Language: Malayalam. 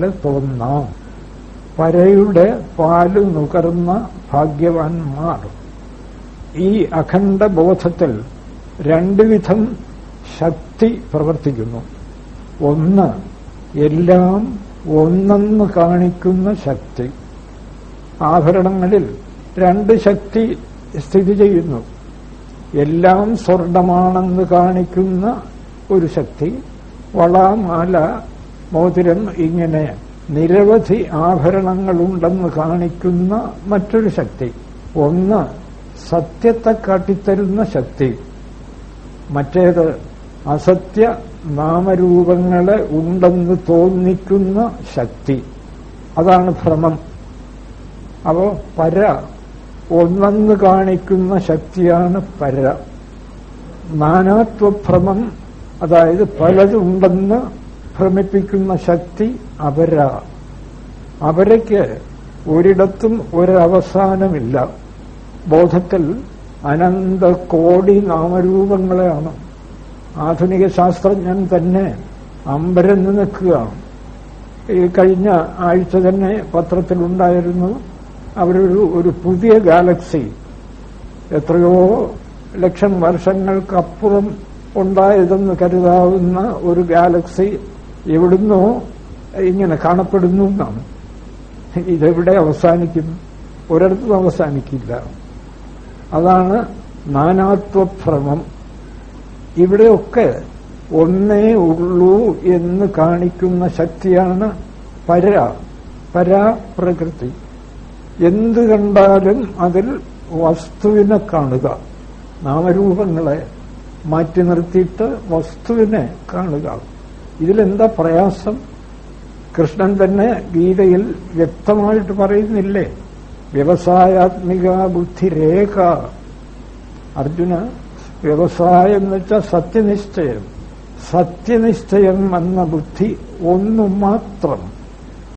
തോന്നാം. പരയുടെ പാല് നുകർന്ന ഭാഗ്യവാന്മാർ. ഈ അഖണ്ഡ ബോധത്തിൽ രണ്ടുവിധം ശക്തി പ്രവർത്തിക്കുന്നു. ഒന്ന്, എല്ലാം ഒന്നെന്ന് കാണിക്കുന്ന ശക്തി. ആഭരണങ്ങളിൽ രണ്ട് ശക്തി സ്ഥിതി ചെയ്യുന്നു. എല്ലാം സ്വർണമാണെന്ന് കാണിക്കുന്ന ഒരു ശക്തി, വള, മാല, മോതിരം, ഇങ്ങനെ നിരവധി ആഭരണങ്ങളുണ്ടെന്ന് കാണിക്കുന്ന മറ്റൊരു ശക്തി. ഒന്ന് സത്യത്തെ കാട്ടിത്തരുന്ന ശക്തി, മറ്റേത് അസത്യ നാമരൂപങ്ങളെ ഉണ്ടെന്ന് തോന്നിക്കുന്ന ശക്തി. അതാണ് ഭ്രമം. അപ്പോ പര, ഒന്നെന്ന് കാണിക്കുന്ന ശക്തിയാണ് പര. നാനാത്വഭ്രമം, അതായത് പലതുണ്ടെന്ന് ഭ്രമിപ്പിക്കുന്ന ശക്തി അപര. അപരയ്ക്ക് ഒരിടത്തും ഒരവസാനമില്ല. ബോധത്തിൽ അനന്ത കോടി നാമരൂപങ്ങളെയാണ്. ആധുനിക ശാസ്ത്രജ്ഞൻ തന്നെ അമ്പരന്ന് നിൽക്കുകയാണ്. ഈ കഴിഞ്ഞ ആഴ്ച തന്നെ പത്രത്തിലുണ്ടായിരുന്നു, അവരൊരു പുതിയ ഗാലക്സി, എത്രയോ ലക്ഷം വർഷങ്ങൾക്കപ്പുറം ഉണ്ടായതെന്ന് കരുതാവുന്ന ഒരു ഗാലക്സി എവിടുന്നോ ഇങ്ങനെ കാണപ്പെടുന്നു എന്നാണ്. ഇതെവിടെ അവസാനിക്കും? ഒരിടത്തും അവസാനിക്കില്ല. അതാണ് നാനാത്വഭ്രമം. ഇവിടെയൊക്കെ ഒന്നേ ഉള്ളൂ എന്ന് കാണിക്കുന്ന ശക്തിയാണ് പരാപ്രകൃതി. എന്ത് കണ്ടാലും അതിൽ വസ്തുവിനെ കാണുക. നാമരൂപങ്ങളെ മാറ്റി നിർത്തിയിട്ട് വസ്തുവിനെ കാണുക. ഇതിലെന്താ പ്രയാസം? കൃഷ്ണൻ തന്നെ ഗീതയിൽ വ്യക്തമായിട്ട് പറയുന്നില്ലേ? വ്യവസായാത്മിക ബുദ്ധിരേഖ. അർജുന, വ്യവസായം എന്ന് വെച്ചാൽ സത്യനിശ്ചയം. സത്യനിശ്ചയം എന്ന ബുദ്ധി ഒന്നു മാത്രം.